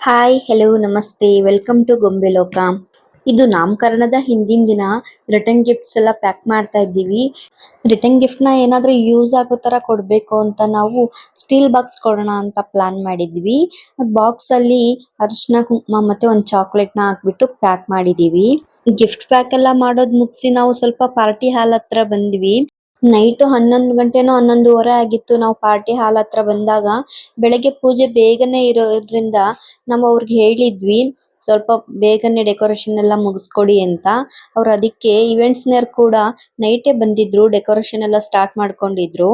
Hi, hello, ನಮಸ್ತೆ, welcome to ಗೊಂಬೆಲೋಕ. ಇದು ನಾಮಕರಣದ ಹಿಂದಿನ ದಿನ ರಿಟರ್ನ್ ಗಿಫ್ಟ್ಸ್ ಎಲ್ಲ ಪ್ಯಾಕ್ ಮಾಡ್ತಾ ಇದ್ದೀವಿ. ರಿಟರ್ನ್ ಗಿಫ್ಟ್ ನ ಏನಾದ್ರೂ ಯೂಸ್ ಆಗೋ ತರ ಕೊಡ್ಬೇಕು ಅಂತ ನಾವು ಸ್ಟೀಲ್ ಬಾಕ್ಸ್ ಕೊಡೋಣ ಅಂತ ಪ್ಲಾನ್ ಮಾಡಿದ್ವಿ. ಬಾಕ್ಸ್ ಅಲ್ಲಿ ಅರಿಶಿನ ಕುಂಕುಮ ಮತ್ತೆ ಒಂದು ಚಾಕ್ಲೇಟ್ ನ ಹಾಕ್ಬಿಟ್ಟು ಪ್ಯಾಕ್ ಮಾಡಿದೀವಿ. ಗಿಫ್ಟ್ ಪ್ಯಾಕ್ ಎಲ್ಲ ಮಾಡೋದ್ ಮುಗಿಸಿ ನಾವು ಸ್ವಲ್ಪ ಪಾರ್ಟಿ ಹಾಲ್ ಹತ್ರ ಬಂದ್ವಿ. ನೈಟ್ 11 ಗಂಟೆನೋ 11:30 ಆಗಿತ್ತು ನಾವು ಪಾರ್ಟಿ ಹಾಲ್ ಹತ್ರ ಬಂದಾಗ. ಬೆಳಗ್ಗೆ ಪೂಜೆ ಬೇಗನೆ ಇರೋದ್ರಿಂದ ನಾವು ಅವ್ರಿಗೆ ಹೇಳಿದ್ವಿ ಸ್ವಲ್ಪ ಬೇಗನೆ ಡೆಕೋರೇಷನ್ ಎಲ್ಲ ಮುಗಿಸ್ಕೊಡಿ ಅಂತ. ಅವ್ರು ಅದಕ್ಕೆ ಇವೆಂಟ್ಸ್ ನರ್ ಕೂಡ ನೈಟೇ ಬಂದಿದ್ರು, ಡೆಕೋರೇಷನ್ ಎಲ್ಲ ಸ್ಟಾರ್ಟ್ ಮಾಡ್ಕೊಂಡಿದ್ರು.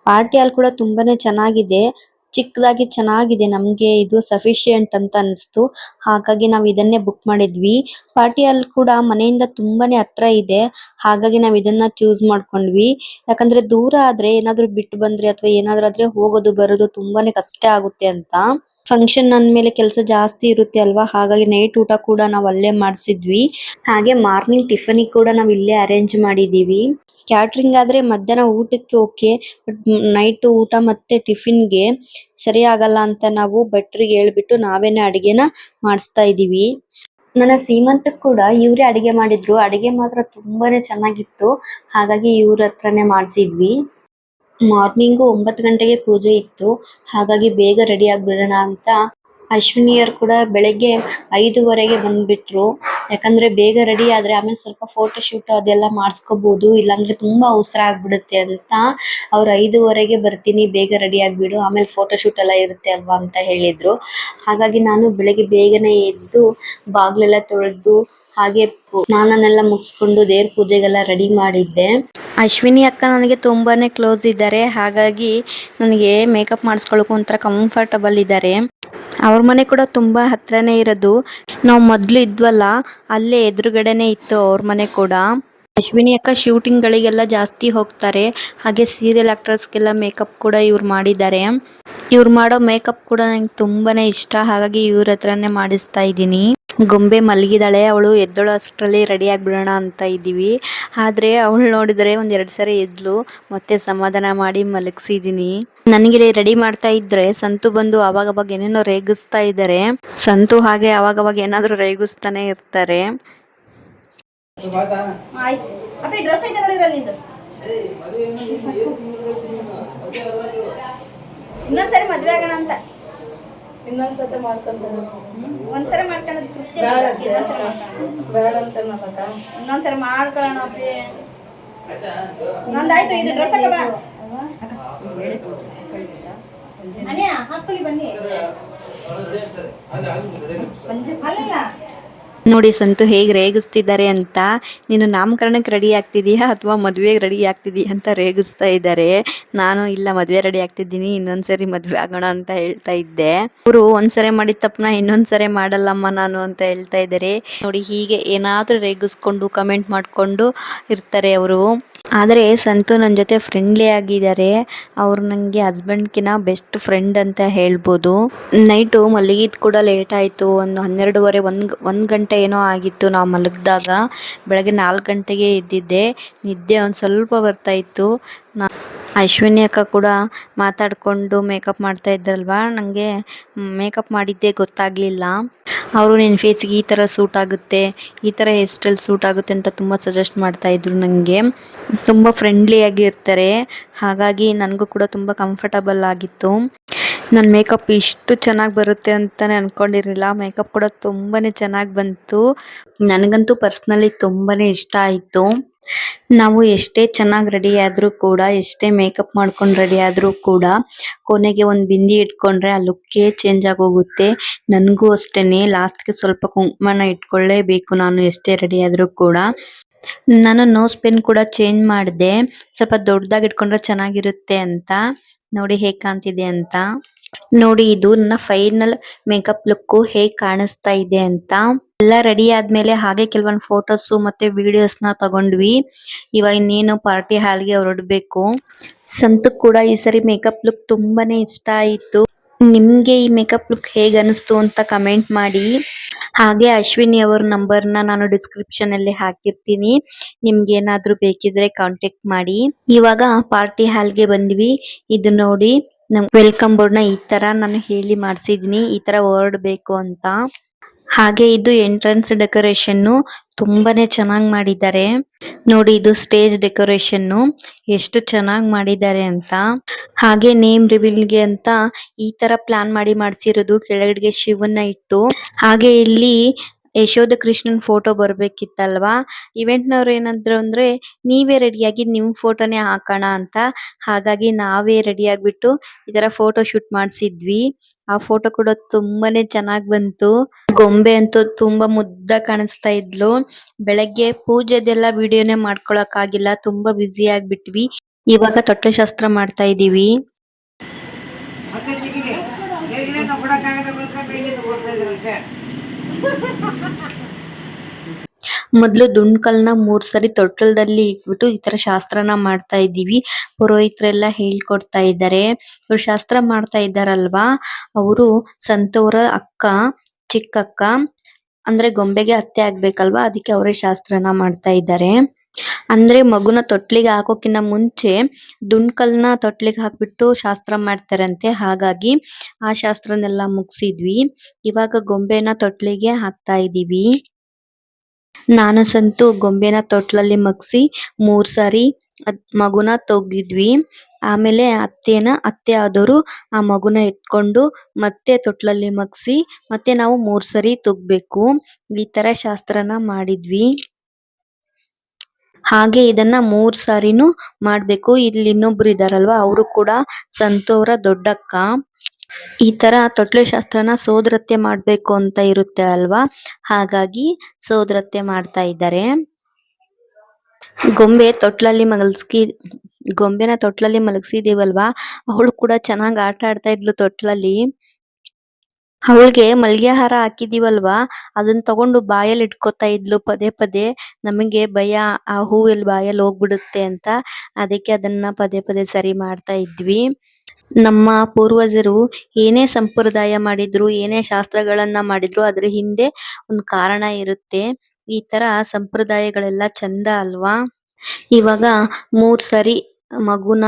ಪಾರ್ಟಿ ಹಾಲ್ ಕೂಡ ತುಂಬಾನೇ ಚೆನ್ನಾಗಿದೆ, ಚಿಕ್ಕದಾಗಿ ಚೆನ್ನಾಗಿದೆ. ನಮ್ಗೆ ಇದು ಸಫಿಶಿಯಂಟ್ ಅಂತ ಅನಿಸ್ತು, ಹಾಗಾಗಿ ನಾವು ಇದನ್ನೇ ಬುಕ್ ಮಾಡಿದ್ವಿ. ಪಾರ್ಟಿ ಹಾಲ್ ಕೂಡ ಮನೆಯಿಂದ ತುಂಬಾನೇ ಹತ್ರ ಇದೆ, ಹಾಗಾಗಿ ನಾವು ಇದನ್ನ ಚೂಸ್ ಮಾಡ್ಕೊಂಡ್ವಿ. ಯಾಕಂದ್ರೆ ದೂರ ಆದ್ರೆ ಏನಾದ್ರೂ ಬಿಟ್ಟು ಬಂದ್ರೆ ಅಥವಾ ಏನಾದ್ರೂ ಆದ್ರೆ ಹೋಗೋದು ಬರೋದು ತುಂಬಾನೇ ಕಷ್ಟ ಆಗುತ್ತೆ ಅಂತ. ಫಂಕ್ಷನ್ ಅಂದ್ಮೇಲೆ ಕೆಲಸ ಜಾಸ್ತಿ ಇರುತ್ತೆ ಅಲ್ವಾ, ಹಾಗಾಗಿ ನೈಟ್ ಊಟ ಕೂಡ ನಾವು ಅಲ್ಲೇ ಮಾಡಿಸಿದ್ವಿ. ಹಾಗೆ ಮಾರ್ನಿಂಗ್ ಟಿಫನ್ ಕೂಡ ನಾವು ಇಲ್ಲೇ ಅರೇಂಜ್ ಮಾಡಿದೀವಿ. ಕ್ಯಾಟ್ರಿಂಗ್ ಆದ್ರೆ ಮಧ್ಯಾಹ್ನ ಊಟಕ್ಕೆ ಓಕೆ, ಬಟ್ ನೈಟ್ ಊಟ ಮತ್ತೆ ಟಿಫಿನ್ಗೆ ಸರಿ ಆಗಲ್ಲ ಅಂತ ನಾವು ಭಟ್ರಿಗೆ ಹೇಳ್ಬಿಟ್ಟು ನಾವೇನೆ ಅಡಿಗೆನ ಮಾಡಿಸ್ತಾ ಇದೀವಿ. ನನ್ನ ಸೀಮಂತಕ್ಕೆ ಕೂಡ ಇವರೇ ಅಡಿಗೆ ಮಾಡಿದ್ರು. ಅಡಿಗೆ ಮಾತ್ರ ತುಂಬಾನೇ ಚೆನ್ನಾಗಿತ್ತು, ಹಾಗಾಗಿ ಇವ್ರ ಹತ್ರನೇ ಮಾಡಿಸಿದ್ವಿ. ಮಾರ್ನಿಂಗು 9 ಗಂಟೆಗೆ ಪೂಜೆ ಇತ್ತು, ಹಾಗಾಗಿ ಬೇಗ ರೆಡಿ ಆಗ್ಬಿಡೋಣ ಅಂತ ಅಶ್ವಿನಿಯರ್ ಕೂಡ ಬೆಳಗ್ಗೆ 5:30ಗೆ ಬಂದ್ಬಿಟ್ರು. ಯಾಕಂದ್ರೆ ಬೇಗ ರೆಡಿ ಆದ್ರೆ ಆಮೇಲೆ ಸ್ವಲ್ಪ ಫೋಟೋ ಶೂಟ್ ಅದೆಲ್ಲ ಮಾಡಿಸ್ಕೋಬಹುದು, ಇಲ್ಲಾಂದ್ರೆ ತುಂಬಾ ಅವಸರ ಆಗ್ಬಿಡುತ್ತೆ ಅಂತ ಅವ್ರು 5:30ಗೆ ಬರ್ತೀನಿ ಬೇಗ ರೆಡಿ ಆಗ್ಬಿಡು, ಆಮೇಲೆ ಫೋಟೋ ಶೂಟ್ ಎಲ್ಲ ಇರುತ್ತೆ ಅಲ್ವಾ ಅಂತ ಹೇಳಿದ್ರು. ಹಾಗಾಗಿ ನಾನು ಬೆಳಗ್ಗೆ ಬೇಗನೆ ಎದ್ದು ಬಾಗ್ಲೆಲ್ಲ ತೊಳೆದು ಹಾಗೆ ಸ್ನಾನನೆಲ್ಲ ಮುಗಿಸ್ಕೊಂಡು ದೇವ್ರ ಪೂಜೆಗೆಲ್ಲ ರೆಡಿ ಮಾಡಿದ್ದೆ. ಅಶ್ವಿನಿ ಅಕ್ಕ ನನಗೆ ತುಂಬಾನೇ ಕ್ಲೋಸ್ ಇದ್ದಾರೆ, ಹಾಗಾಗಿ ನನಗೆ ಮೇಕಪ್ ಮಾಡಿಸ್ಕೊಳ್ಳೋಕೆ ಒಂಥರ ಕಂಫರ್ಟಬಲ್ ಇದ್ದಾರೆ. ಅವ್ರ ಮನೆ ಕೂಡ ತುಂಬಾ ಹತ್ರನೇ ಇರೋದು. ನಾವು ಮೊದ್ಲು ಇದ್ವಲ್ಲ ಅಲ್ಲೇ ಎದುರುಗಡೆನೆ ಇತ್ತು ಅವ್ರ ಮನೆ ಕೂಡ. ಅಶ್ವಿನಿ ಅಕ್ಕ ಶೂಟಿಂಗ್ ಗಳಿಗೆಲ್ಲ ಜಾಸ್ತಿ ಹೋಗ್ತಾರೆ, ಹಾಗೆ ಸೀರಿಯಲ್ ಆಕ್ಟರ್ಸ್ಗೆಲ್ಲ ಮೇಕಪ್ ಕೂಡ ಇವ್ರು ಮಾಡಿದ್ದಾರೆ. ಇವ್ರು ಮಾಡೋ ಮೇಕಪ್ ಕೂಡ ನಂಗೆ ತುಂಬಾನೇ ಇಷ್ಟ, ಹಾಗಾಗಿ ಇವ್ರ ಹತ್ರನೇ ಮಾಡಿಸ್ತಾ ಇದ್ದೀನಿ. ಗೊಂಬೆ ಮಲಗಿದಾಳೆ, ಅವಳು ಎದ್ದಳು ಅಷ್ಟರಲ್ಲಿ ರೆಡಿ ಆಗ್ಬಿಡೋಣ ಅಂತ ಇದ್ದೀವಿ. ಆದ್ರೆ ಅವಳು ನೋಡಿದ್ರೆ 1-2 ಸರಿ ಎದ್ಲು, ಮತ್ತೆ ಸಮಾಧಾನ ಮಾಡಿ ಮಲಗಿಸಿದೀನಿ. ನನಗೆ ರೆಡಿ ಮಾಡ್ತಾ ಇದ್ರೆ ಸಂತು ಬಂದು ಅವಾಗ ಏನೇನೋ ರೇಗಿಸ್ತಾ ಇದ್ದಾರೆ. ಸಂತು ಹಾಗೆ ಅವಾಗ ಏನಾದ್ರು ರೇಗಿಸ್ತಾನೆ ಇರ್ತಾರೆ. ಇನ್ನೊಂದ್ಸರಿ ಮದ್ವೆ ಆಗೋಣ ಅಂತ ಇನ್ನೊಂದ್ಸತಿ ಮಾಡ್ಕೊಂತಾನೆ. ಒಂದ್ಸರಿ ಮಾಡ್ಕೊಳ್ಳೋದು ಬೇಡ ಅಂತ ಇನ್ನೊಂದ್ಸರಿ ಮಾಡ್ಕೊಳ್ಳೋಣ. ನಂದಾಯ್ತು, ಇದು ಡ್ರೆಸ್ ಹಾಕ ಬಾ ಹಾಕೊಳ್ಳಿ ಬನ್ನಿ. ಅಲ್ಲ ನೋಡಿ ಸಂತು ಹೇಗೆ ರೇಗಿಸ್ತಿದ್ದಾರೆ ಅಂತ. ನೀನು ನಾಮಕರಣಕ್ಕೆ ರೆಡಿ ಆಗ್ತಿದೀಯಾ ಅಥವಾ ಮದುವೆಗೆ ರೆಡಿ ಆಗ್ತಿದೀಯಾ ಅಂತ ರೇಗಿಸ್ತಾ ಇದ್ದಾರೆ. ನಾನು ಇಲ್ಲ ಮದುವೆ ರೆಡಿ ಆಗ್ತಿದ್ದೀನಿ, ಇನ್ನೊಂದ್ಸರಿ ಮದುವೆ ಆಗೋಣ ಅಂತ ಹೇಳ್ತಾ ಇದ್ದೆ. ಅವರು ಒಂದ್ಸರಿ ಮಾಡಿದ ತಪ್ಪನ ಇನ್ನೊಂದ್ಸರಿ ಮಾಡಲ್ಲಮ್ಮ ನಾನು ಅಂತ ಹೇಳ್ತಾ ಇದ್ದಾರೆ. ನೋಡಿ ಹೀಗೆ ಏನಾದ್ರೂ ರೇಗಿಸ್ಕೊಂಡು ಕಮೆಂಟ್ ಮಾಡ್ಕೊಂಡು ಇರ್ತಾರೆ ಅವರು. ಆದರೆ ಸಂತು ನನ್ನ ಜೊತೆ ಫ್ರೆಂಡ್ಲಿ ಆಗಿದ್ದಾರೆ. ಅವ್ರು ನನಗೆ ಹಸ್ಬೆಂಡ್ಕಿನ ಬೆಸ್ಟ್ ಫ್ರೆಂಡ್ ಅಂತ ಹೇಳ್ಬೋದು. ನೈಟು ಮಲಗಿದ್ ಕೂಡ ಲೇಟ್ ಆಯಿತು, ಒಂದು 12:30 1 ಗಂಟೆ ಏನೋ ಆಗಿತ್ತು ನಾವು ಮಲಗಿದಾಗ. ಬೆಳಗ್ಗೆ 4 ಗಂಟೆಗೆ ಎದ್ದಿದ್ದೆ, ನಿದ್ದೆ ಒಂದು ಸ್ವಲ್ಪ ಬರ್ತಾ ಇತ್ತು. ಅಶ್ವಿನಿ ಅಕ್ಕ ಕೂಡ ಮಾತಾಡಿಕೊಂಡು ಮೇಕಪ್ ಮಾಡ್ತಾ ಇದ್ರಲ್ವಾ, ನನಗೆ ಮೇಕಪ್ ಮಾಡಿದ್ದೇ ಗೊತ್ತಾಗಲಿಲ್ಲ. ಅವರು ನಿನ್ನ ಫೇಸಿಗೆ ಈ ಥರ ಸೂಟ್ ಆಗುತ್ತೆ, ಈ ಥರ ಹೇರ್ ಸ್ಟೈಲ್ ಸೂಟ್ ಆಗುತ್ತೆ ಅಂತ ತುಂಬ ಸಜೆಸ್ಟ್ ಮಾಡ್ತಾಯಿದ್ರು. ನನಗೆ ತುಂಬ ಫ್ರೆಂಡ್ಲಿಯಾಗಿ ಇರ್ತಾರೆ, ಹಾಗಾಗಿ ನನಗೂ ಕೂಡ ತುಂಬ ಕಂಫರ್ಟಬಲ್ ಆಗಿತ್ತು. ನನ್ನ ಮೇಕಪ್ ಇಷ್ಟು ಚೆನ್ನಾಗಿ ಬರುತ್ತೆ ಅಂತಲೇ ಅಂದ್ಕೊಂಡಿರಲಿಲ್ಲ. ಮೇಕಪ್ ಕೂಡ ತುಂಬಾ ಚೆನ್ನಾಗಿ ಬಂತು. ನನಗಂತೂ ಪರ್ಸ್ನಲಿ ತುಂಬಾ ಇಷ್ಟ ಆಯಿತು. ನಾವು ಎಷ್ಟೇ ಚೆನ್ನಾಗಿ ರೆಡಿ ಆದರೂ ಕೂಡ, ಎಷ್ಟೇ ಮೇಕಪ್ ಮಾಡ್ಕೊಂಡು ರೆಡಿ ಆದರೂ ಕೂಡ ಕೊನೆಗೆ ಒಂದು ಬಿಂದಿ ಇಟ್ಕೊಂಡ್ರೆ ಆ ಲುಕ್ಕೇ ಚೇಂಜ್ ಆಗೋಗುತ್ತೆ. ನನಗೂ ಅಷ್ಟೇ ಲಾಸ್ಟ್ಗೆ ಸ್ವಲ್ಪ ಕುಂಕುಮನ ಇಟ್ಕೊಳ್ಳೇಬೇಕು ನಾನು ಎಷ್ಟೇ ರೆಡಿ ಆದರೂ ಕೂಡ. ನಾನು ನೋಸ್ ಪೆನ್ ಕೂಡ ಚೇಂಜ್ ಮಾಡಿದೆ, ಸ್ವಲ್ಪ ದೊಡ್ಡದಾಗಿ ಇಟ್ಕೊಂಡ್ರೆ ಚೆನ್ನಾಗಿರುತ್ತೆ ಅಂತ. ನೋಡಿ ಹೇಗೆ ಕಾಣ್ತಿದೆ ಅಂತ. ನೋಡಿ ಇದು ನನ್ನ ಫೈನಲ್ ಮೇಕಪ್ ಲುಕ್ ಹೇಗೆ ಕಾಣಿಸ್ತಾ ಇದೆ ಅಂತ. ಎಲ್ಲ ರೆಡಿ ಆದ್ಮೇಲೆ ಹಾಗೆ ಕೆಲವೊಂದು ಫೋಟೋಸ್ ಮತ್ತೆ ವಿಡಿಯೋಸ್ನ ತಗೊಂಡ್ವಿ. ಇವಾಗ ಇನ್ನೇನು ಪಾರ್ಟಿ ಹಾಲ್ಗೆ ಹೊರಡಬೇಕು. ಸಂತು ಕೂಡ ಈ ಸರಿ ಮೇಕಪ್ ಲುಕ್ ತುಂಬಾನೇ ಇಷ್ಟ ಆಯಿತು. ನಿಮ್ಗೆ ಈ ಮೇಕಪ್ ಲುಕ್ ಹೇಗೆ ಅನಿಸ್ತು ಅಂತ ಕಮೆಂಟ್ ಮಾಡಿ. ಹಾಗೆ ಅಶ್ವಿನಿ ಅವರ ನಂಬರ್ನ ನಾನು ಡಿಸ್ಕ್ರಿಪ್ಷನ್ ಅಲ್ಲಿ ಹಾಕಿರ್ತೀನಿ, ನಿಮ್ಗೆ ಏನಾದ್ರೂ ಬೇಕಿದ್ರೆ ಕಾಂಟ್ಯಾಕ್ಟ್ ಮಾಡಿ. ಇವಾಗ ಪಾರ್ಟಿ ಹಾಲ್ಗೆ ಬಂದ್ವಿ. ಇದು ನೋಡಿ ನಮ್ ವೆಲ್ಕಮ್ ಬೋರ್ಡ್ ನ ಈ ತರ ನಾನು ಹೇಳಿ ಮಾಡ್ಸಿದೀನಿ, ಈ ತರ ಹೊರಡ್ಬೇಕು ಅಂತ. ಹಾಗೆ ಇದು ಎಂಟ್ರನ್ಸ್ ಡೆಕೋರೇಷನ್ ತುಂಬಾನೇ ಚೆನ್ನಾಗಿ ಮಾಡಿದ್ದಾರೆ ನೋಡಿ. ಇದು ಸ್ಟೇಜ್ ಡೆಕೋರೇಷನ್ ಎಷ್ಟು ಚೆನ್ನಾಗಿ ಮಾಡಿದ್ದಾರೆ ಅಂತ. ಹಾಗೆ ನೇಮ್ ರಿವೀಲ್ ಗೆ ಅಂತ ಈ ತರ ಪ್ಲಾನ್ ಮಾಡಿ ಮಾಡ್ಸಿರೋದು, ಕೆಳಗಡೆಗೆ ಶಿವನ್ನ ಇಟ್ಟು. ಹಾಗೆ ಇಲ್ಲಿ ಯಶೋಧ ಕೃಷ್ಣನ್ ಫೋಟೋ ಬರ್ಬೇಕಿತ್ತಲ್ವಾ, ಇವೆಂಟ್ ನವ್ರು ಏನಂದ್ರು ಅಂದ್ರೆ ನೀವೇ ರೆಡಿಯಾಗಿ ನಿಮ್ ಫೋಟೋನೇ ಹಾಕೋಣ ಅಂತ. ಹಾಗಾಗಿ ನಾವೇ ರೆಡಿ ಆಗ್ಬಿಟ್ಟು ಈ ತರ ಫೋಟೋ ಶೂಟ್ ಮಾಡ್ಸಿದ್ವಿ. ಆ ಫೋಟೋ ಕೂಡ ತುಂಬಾನೇ ಚೆನ್ನಾಗ್ ಬಂತು. ಗೊಂಬೆ ಅಂತೂ ತುಂಬಾ ಮುದ್ದಾಗಿ ಕಾಣಿಸ್ತಾ ಇದ್ಲು. ಬೆಳಗ್ಗೆ ಪೂಜೆದೆಲ್ಲ ವಿಡಿಯೋನೇ ಮಾಡ್ಕೊಳಕ್ ಆಗಿಲ್ಲ, ತುಂಬಾ ಬ್ಯುಸಿ ಆಗ್ಬಿಟ್ವಿ. ಇವಾಗ ತೊಟ್ಲು ಶಾಸ್ತ್ರ ಮಾಡ್ತಾ ಇದೀವಿ. ಮೊದ್ಲು ದುಂಡ್ಕಲ್ನ 3 ಸರಿ ತೊಟ್ಟಲದಲ್ಲಿ ಇಟ್ಬಿಟ್ಟು ಈ ತರ ಶಾಸ್ತ್ರನ ಮಾಡ್ತಾ ಇದ್ದೀವಿ. ಪುರೋಹಿತರೆಲ್ಲ ಹೇಳ್ಕೊಡ್ತಾ ಇದ್ದಾರೆ. ಇವ್ರು ಶಾಸ್ತ್ರ ಮಾಡ್ತಾ ಇದ್ದಾರಲ್ವಾ, ಅವರು ಸಂತೋರ ಅಕ್ಕ, ಚಿಕ್ಕಕ್ಕ, ಅಂದ್ರೆ ಗೊಂಬೆಗೆ ಅತ್ತೆ ಆಗ್ಬೇಕಲ್ವಾ, ಅದಕ್ಕೆ ಅವರೇ ಶಾಸ್ತ್ರನ ಮಾಡ್ತಾ ಇದ್ದಾರೆ. ಅಂದ್ರೆ ಮಗುನ ತೊಟ್ಲಿಗೆ ಹಾಕೋಕಿನ್ನ ಮುಂಚೆ ದುಂಡ್ಕಲ್ನ ತೊಟ್ಲಿಗೆ ಹಾಕ್ಬಿಟ್ಟು ಶಾಸ್ತ್ರ ಮಾಡ್ತಾರಂತೆ. ಹಾಗಾಗಿ ಆ ಶಾಸ್ತ್ರನೆಲ್ಲ ಮುಗಿಸಿದ್ವಿ. ಇವಾಗ ಗೊಂಬೆನ ತೊಟ್ಲಿಗೆ ಹಾಕ್ತಾ ಇದೀವಿ. ನಾನು ಸಂತು ಗೊಂಬೆನ ತೊಟ್ಲಲ್ಲಿ ಮಗ್ಸಿ 3 ಸಾರಿ ಮಗುನ ತೊಗ್ಗಿದ್ವಿ. ಆಮೇಲೆ ಅತ್ತೆ ಆದವರು ಆ ಮಗುನ ಎತ್ಕೊಂಡು ಮತ್ತೆ ತೊಟ್ಲಲ್ಲಿ ಮಗ್ಸಿ ಮತ್ತೆ ನಾವು 3 ಸರಿ ತೊಗ್ಬೇಕು. ಈ ತರ ಶಾಸ್ತ್ರನ ಮಾಡಿದ್ವಿ. ಹಾಗೆ ಇದನ್ನ 3 ಸಾರಿನೂ ಮಾಡ್ಬೇಕು. ಇಲ್ಲಿ ಇನ್ನೊಬ್ರು ಇದಾರಲ್ವಾ, ಅವರು ಕೂಡ ಸಂತೋರ ದೊಡ್ಡಕ್ಕ. ಈ ತರ ತೊಟ್ಲು ಶಾಸ್ತ್ರನ ಸೋದರತ್ತೆ ಮಾಡ್ಬೇಕು ಅಂತ ಇರುತ್ತೆ ಅಲ್ವಾ, ಹಾಗಾಗಿ ಸೋದರತ್ತೆ ಮಾಡ್ತಾ ಇದ್ದಾರೆ. ಗೊಂಬೆನ ತೊಟ್ಲಲ್ಲಿ ಮಲಗಿಸಿದೀವಲ್ವಾ, ಅವಳು ಕೂಡ ಚೆನ್ನಾಗಿ ಆಟ ಆಡ್ತಾ ಇದ್ಲು ತೊಟ್ಲಲ್ಲಿ. ಅವಳಿಗೆ ಮಲ್ಗೆ ಹಾರ ಹಾಕಿದೀವಲ್ವಾ, ಅದನ್ನ ತಗೊಂಡು ಬಾಯಲ್ಲಿ ಇಟ್ಕೋತಾ ಇದ್ಲು ಪದೇ ಪದೇ. ನಮಗೆ ಭಯ, ಆ ಹೂವೆಲ್ಲ ಬಾಯಲ್ಲಿ ಹೋಗ್ಬಿಡುತ್ತೆ ಅಂತ, ಅದಕ್ಕೆ ಅದನ್ನ ಪದೇ ಪದೇ ಸರಿ ಮಾಡ್ತಾ ಇದ್ವಿ. ನಮ್ಮ ಪೂರ್ವಜರು ಏನೇ ಸಂಪ್ರದಾಯ ಮಾಡಿದ್ರು, ಏನೇ ಶಾಸ್ತ್ರಗಳನ್ನ ಮಾಡಿದ್ರು, ಅದ್ರ ಹಿಂದೆ ಒಂದು ಕಾರಣ ಇರುತ್ತೆ. ಈ ತರ ಸಂಪ್ರದಾಯಗಳೆಲ್ಲ ಚಂದ ಅಲ್ವಾ. ಇವಾಗ 3 ಸರಿ ಮಗುನ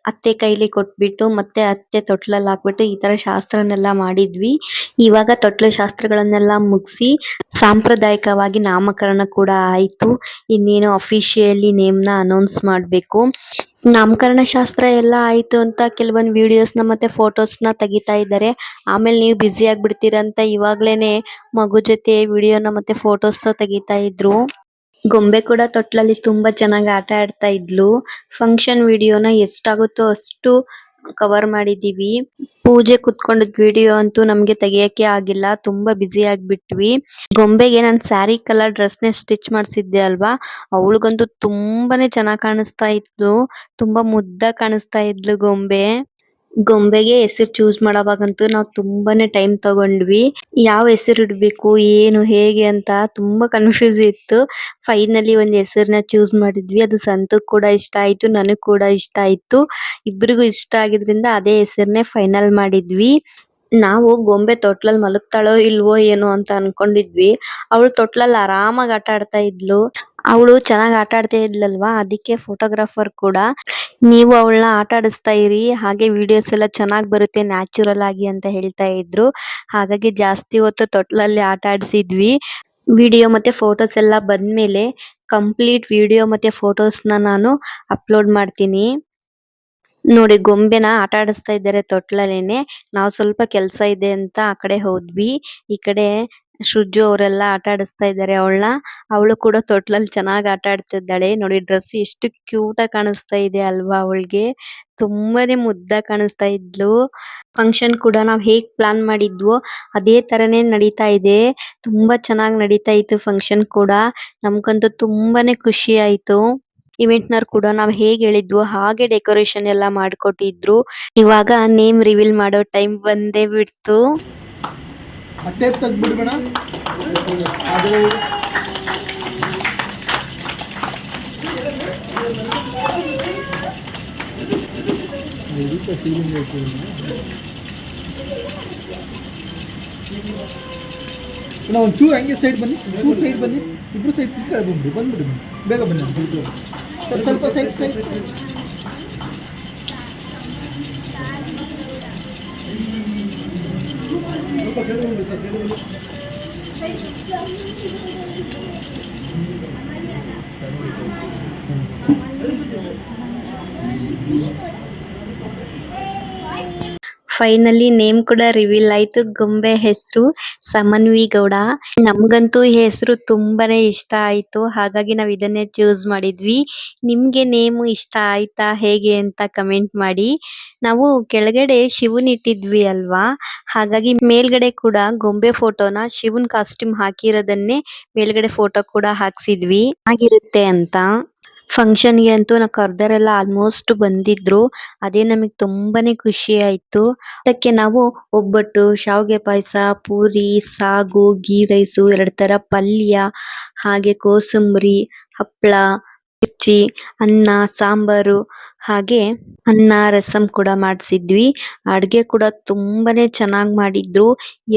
ಅತ್ತೆ ಕೈಲಿ ಕೊಟ್ಬಿಟ್ಟು ಮತ್ತೆ ಅತ್ತೆ ತೊಟ್ಲಲ್ಲಿ ಹಾಕ್ಬಿಟ್ಟು ಈ ತರ ಶಾಸ್ತ್ರನೆಲ್ಲ ಮಾಡಿದ್ವಿ. ಇವಾಗ ತೊಟ್ಲು ಶಾಸ್ತ್ರಗಳನ್ನೆಲ್ಲ ಮುಗಿಸಿ ಸಾಂಪ್ರದಾಯಿಕವಾಗಿ ನಾಮಕರಣ ಕೂಡ ಆಯ್ತು. ಇನ್ನೇನು ಅಫಿಷಿಯಲಿ ನೇಮ್ನ ಅನೌನ್ಸ್ ಮಾಡ್ಬೇಕು. ನಾಮಕರಣ ಶಾಸ್ತ್ರ ಎಲ್ಲ ಆಯ್ತು ಅಂತ ಕೆಲವೊಂದು ವಿಡಿಯೋಸ್ನ ಮತ್ತೆ ಫೋಟೋಸ್ನ ತೆಗಿತಾ ಇದ್ದಾರೆ. ಆಮೇಲೆ ನೀವು ಬ್ಯುಸಿ ಆಗ್ಬಿಡ್ತೀರ ಅಂತ ಇವಾಗ್ಲೇನೆ ಮಗು ಜೊತೆ ವಿಡಿಯೋನ ಮತ್ತೆ ಫೋಟೋಸ್ನ ತೆಗಿತಾ ಇದ್ರು. ಗೊಂಬೆ ಕೂಡ ತೊಟ್ಲಲ್ಲಿ ತುಂಬಾ ಚೆನ್ನಾಗಿ ಆಟ ಆಡ್ತಾ ಇದ್ಲು. ಫಂಕ್ಷನ್ ವಿಡಿಯೋನ ಎಷ್ಟಾಗುತ್ತೋ ಅಷ್ಟು ಕವರ್ ಮಾಡಿದೀವಿ. ಪೂಜೆ ಕುತ್ಕೊಂಡಿದ್ ವಿಡಿಯೋ ಅಂತೂ ನಮ್ಗೆ ತೆಗಿಯಕ್ಕೆ ಆಗಿಲ್ಲ, ತುಂಬಾ ಬ್ಯುಸಿ ಆಗ್ಬಿಟ್ವಿ. ಗೊಂಬೆಗೆ ನಾನು ಸ್ಯಾರಿ ಕಲರ್ ಡ್ರೆಸ್ನ ಸ್ಟಿಚ್ ಮಾಡ್ಸಿದ್ದೆ ಅಲ್ವಾ, ಅವಳಿಗಂತೂ ತುಂಬಾನೇ ಚೆನ್ನಾಗಿ ಕಾಣಿಸ್ತಾ ಇತ್ತು. ತುಂಬಾ ಮುದ್ದಾಗಿ ಕಾಣಿಸ್ತಾ ಇದ್ಲು ಗೊಂಬೆ. ಗೊಂಬೆಗೆ ಹೆಸರು ಚೂಸ್ ಮಾಡೋವಾಗಂತೂ ನಾವು ತುಂಬಾನೇ ಟೈಮ್ ತಗೊಂಡ್ವಿ. ಯಾವ ಹೆಸರು ಇಡ್ಬೇಕು, ಏನು ಹೇಗೆ ಅಂತ ತುಂಬಾ ಕನ್ಫ್ಯೂಸ್ ಇತ್ತು. ಫೈನಲಿ ಒಂದು ಹೆಸರನ್ನ ಚೂಸ್ ಮಾಡಿದ್ವಿ. ಅದು ಸಂತುಗ್ ಕೂಡ ಇಷ್ಟ ಆಯ್ತು, ನನಗ್ ಕೂಡ ಇಷ್ಟ ಆಯ್ತು. ಇಬ್ಬರಿಗೂ ಇಷ್ಟ ಆಗಿದ್ರಿಂದ ಅದೇ ಹೆಸರನ್ನೇ ಫೈನಲ್ ಮಾಡಿದ್ವಿ. ನಾವು ಗೊಂಬೆ ತೊಟ್ಲಲ್ಲಿ ಮಲಗ್ತಾಳೋ ಇಲ್ವೋ ಏನೋ ಅಂತ ಅನ್ಕೊಂಡಿದ್ವಿ. ಅವಳು ತೊಟ್ಲಲ್ಲಿ ಆರಾಮಾಗಿ ಆಟ ಆಡ್ತಾ ಇದ್ಲು. ಅವಳು ಚೆನ್ನಾಗಿ ಆಟ ಆಡ್ತಾ ಇದ್ಲಲ್ವಾ, ಅದಕ್ಕೆ ಫೋಟೋಗ್ರಾಫರ್ ಕೂಡ ನೀವು ಅವಳನ್ನ ಆಟ ಆಡಿಸ್ತಾ ಇರಿ, ಹಾಗೆ ವಿಡಿಯೋಸ್ ಎಲ್ಲ ಚೆನ್ನಾಗಿ ಬರುತ್ತೆ ನ್ಯಾಚುರಲ್ ಆಗಿ ಅಂತ ಹೇಳ್ತಾ ಇದ್ರು. ಹಾಗಾಗಿ ಜಾಸ್ತಿ ಹೊತ್ತು ತೊಟ್ಲಲ್ಲಿ ಆಟ ಆಡಿಸಿದ್ವಿ. ವಿಡಿಯೋ ಮತ್ತೆ ಫೋಟೋಸ್ ಎಲ್ಲ ಬಂದ್ಮೇಲೆ ಕಂಪ್ಲೀಟ್ ವಿಡಿಯೋ ಮತ್ತೆ ಫೋಟೋಸ್ನ ನಾನು ಅಪ್ಲೋಡ್ ಮಾಡ್ತೀನಿ. ನೋಡಿ, ಗೊಂಬೆನ ಆಟ ಆಡಿಸ್ತಾ ಇದ್ದಾರೆ ತೊಟ್ಲಲ್ಲೇನೆ. ನಾವು ಸ್ವಲ್ಪ ಕೆಲಸ ಇದೆ ಅಂತ ಆ ಕಡೆ ಹೋದ್ವಿ. ಈ ಕಡೆ ಸೃಜು ಅವರೆಲ್ಲ ಆಟ ಆಡಿಸ್ತಾ ಇದ್ದಾರೆ ಅವಳನ್ನ. ಅವಳು ಕೂಡ ತೊಟ್ಲಲ್ಲಿ ಚೆನ್ನಾಗಿ ಆಟ ಆಡ್ತಿದ್ದಾಳೆ. ನೋಡಿ, ಡ್ರೆಸ್ ಎಷ್ಟು ಕ್ಯೂಟ್ ಆಗಿ ಕಾಣಿಸ್ತಾ ಇದೆ ಅಲ್ವಾ ಅವಳಿಗೆ. ತುಂಬಾನೇ ಮುದ್ದಾಗಿ ಕಾಣಿಸ್ತಾ ಇದ್ಲು. ಫಂಕ್ಷನ್ ಕೂಡ ನಾವು ಹೇಗ್ ಪ್ಲಾನ್ ಮಾಡಿದ್ವೋ ಅದೇ ತರನೇ ನಡೀತಾ ಇದೆ. ತುಂಬಾ ಚೆನ್ನಾಗಿ ನಡೀತಾ ಇತ್ತು ಫಂಕ್ಷನ್ ಕೂಡ. ನಮ್ಗಂತೂ ತುಂಬಾನೇ ಖುಷಿ ಆಯ್ತು. ಇವೆಂಟ್ನರ್ ಕೂಡ ನಾವು ಹೇಗೆ ಹೇಳಿದ್ವೋ ಹಾಗೆ ಡೆಕೋರೇಷನ್ ಎಲ್ಲ ಮಾಡ್ಕೊಟ್ಟಿದ್ರು. ಇವಾಗ ನೇಮ್ ರಿವೀಲ್ ಮಾಡೋ ಟೈಮ್ ಬಂದೇ ಬಿಡ್ತು. ಒಂಚೂರು ಹಂಗೆ ಸೈಡ್ ಬನ್ನಿ, ಚೂರು ಸೈಡ್ ಬನ್ನಿ, ಇಬ್ರು ಸೈಡ್ ಬಂದ್ಬಿಡಿ ಬೇಗ ಬನ್ನಿ. ಸ್ವಲ್ಪ ಸೈಡ್ ಸ್ವಲ್ಪ ಸೈಡ್ ಬನ್ನಿ ಸರ್, ಸೈಡ್ ಬನ್ನಿ. ಫೈನಲಿ ನೇಮ್ ಕೂಡ ರಿವೀಲ್ ಆಯ್ತು. ಗೊಂಬೆ ಹೆಸರು ಸಮನ್ವಿ ಗೌಡ. ನಮ್ಗಂತೂ ಈ ಹೆಸರು ತುಂಬಾನೇ ಇಷ್ಟ ಆಯ್ತು. ಹಾಗಾಗಿ ನಾವ್ ಇದನ್ನೇ ಚೂಸ್ ಮಾಡಿದ್ವಿ. ನಿಮ್ಗೆ ನೇಮ್ ಇಷ್ಟ ಆಯ್ತಾ ಹೇಗೆ ಅಂತ ಕಮೆಂಟ್ ಮಾಡಿ. ನಾವು ಕೆಳಗಡೆ ಶಿವನ್ ಇಟ್ಟಿದ್ವಿ ಅಲ್ವಾ, ಹಾಗಾಗಿ ಮೇಲ್ಗಡೆ ಕೂಡ ಗೊಂಬೆ ಫೋಟೋನ ಶಿವನ್ ಕಾಸ್ಟ್ಯೂಮ್ ಹಾಕಿರೋದನ್ನೇ ಮೇಲ್ಗಡೆ ಫೋಟೋ ಕೂಡ ಹಾಕ್ಸಿದ್ವಿ ಆಗಿರುತ್ತೆ ಅಂತ. ಫಂಕ್ಷನ್ಗೆ ಅಂತೂ ನಾವು ಕರ್ದರೆಲ್ಲ ಆಲ್ಮೋಸ್ಟ್ ಬಂದಿದ್ರು. ಅದೇ ನಮಗೆ ತುಂಬಾನೇ ಖುಷಿ ಆಯ್ತು. ಅದಕ್ಕೆ ನಾವು ಒಬ್ಬಟ್ಟು, ಶಾವ್ಗೆ ಪಾಯಸ, ಪೂರಿ, ಸಾಗು, ಗೀ ರೈಸು, 2 ತರ ಪಲ್ಯ, ಹಾಗೆ ಕೋಸಂಬರಿ, ಹಪ್ಪಳ, ಮಿರ್ಚಿ, ಅನ್ನ, ಸಾಂಬಾರು, ಹಾಗೆ ಅನ್ನ ರಸಂ ಕೂಡ ಮಾಡಿಸಿದ್ವಿ. ಅಡ್ಗೆ ಕೂಡ ತುಂಬಾನೇ ಚೆನ್ನಾಗಿ ಮಾಡಿದ್ರು.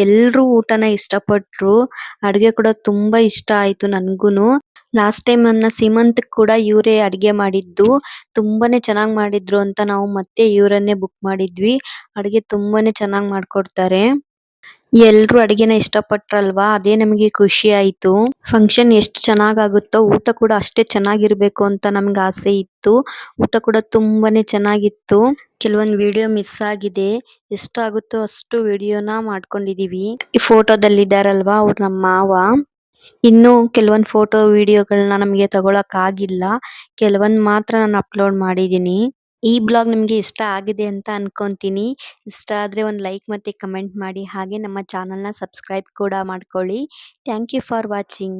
ಎಲ್ರೂ ಊಟನ ಇಷ್ಟಪಟ್ರು. ಅಡ್ಗೆ ಕೂಡ ತುಂಬಾ ಇಷ್ಟ ಆಯ್ತು ನನ್ಗೂನು. ಲಾಸ್ಟ್ ಟೈಮ್ ನನ್ನ ಸೀಮಂತಕ್ಕೆ ಕೂಡ ಇವರೇ ಅಡ್ಗೆ ಮಾಡಿದ್ದು. ತುಂಬಾನೇ ಚೆನ್ನಾಗಿ ಮಾಡಿದ್ರು ಅಂತ ನಾವು ಮತ್ತೆ ಇವರನ್ನೇ ಬುಕ್ ಮಾಡಿದ್ವಿ. ಅಡ್ಗೆ ತುಂಬಾನೇ ಚೆನ್ನಾಗಿ ಮಾಡ್ಕೊಡ್ತಾರೆ. ಎಲ್ರೂ ಅಡ್ಗೆನ ಇಷ್ಟಪಟ್ರಲ್ವಾ, ಅದೇ ನಮಗೆ ಖುಷಿ ಆಯ್ತು. ಫಂಕ್ಷನ್ ಎಷ್ಟು ಚೆನ್ನಾಗಾಗುತ್ತೋ ಊಟ ಕೂಡ ಅಷ್ಟೇ ಚೆನ್ನಾಗಿರ್ಬೇಕು ಅಂತ ನಮ್ಗೆ ಆಸೆ ಇತ್ತು. ಊಟ ಕೂಡ ತುಂಬಾನೇ ಚೆನ್ನಾಗಿತ್ತು. ಕೆಲವೊಂದು ವಿಡಿಯೋ ಮಿಸ್ ಆಗಿದೆ. ಎಷ್ಟಾಗುತ್ತೋ ಅಷ್ಟು ವಿಡಿಯೋನ ಮಾಡ್ಕೊಂಡಿದೀವಿ. ಈ ಫೋಟೋದಲ್ಲಿ ಇದಾರಲ್ವಾ ಅವ್ರು ನಮ್ಮ ಮಾವ. ಇನ್ನು ಕೆಲವೊಂದು ಫೋಟೋ ವಿಡಿಯೋಗಳನ್ನ ನಮಗೆ ತಗೊಳಕ್ ಆಗಿಲ್ಲ. ಕೆಲವೊಂದ್ ಮಾತ್ರ ನಾನು ಅಪ್ಲೋಡ್ ಮಾಡಿದೀನಿ. ಈ ಬ್ಲಾಗ್ ನಿಮ್ಗೆ ಇಷ್ಟ ಆಗಿದೆ ಅಂತ ಅನ್ಕೊಂತೀನಿ. ಇಷ್ಟ ಆದ್ರೆ ಒಂದು ಲೈಕ್ ಮತ್ತೆ ಕಮೆಂಟ್ ಮಾಡಿ. ಹಾಗೆ ನಮ್ಮ ಚಾನೆಲ್ನ ಸಬ್ಸ್ಕ್ರೈಬ್ ಕೂಡ ಮಾಡ್ಕೊಳ್ಳಿ. Thank you for watching.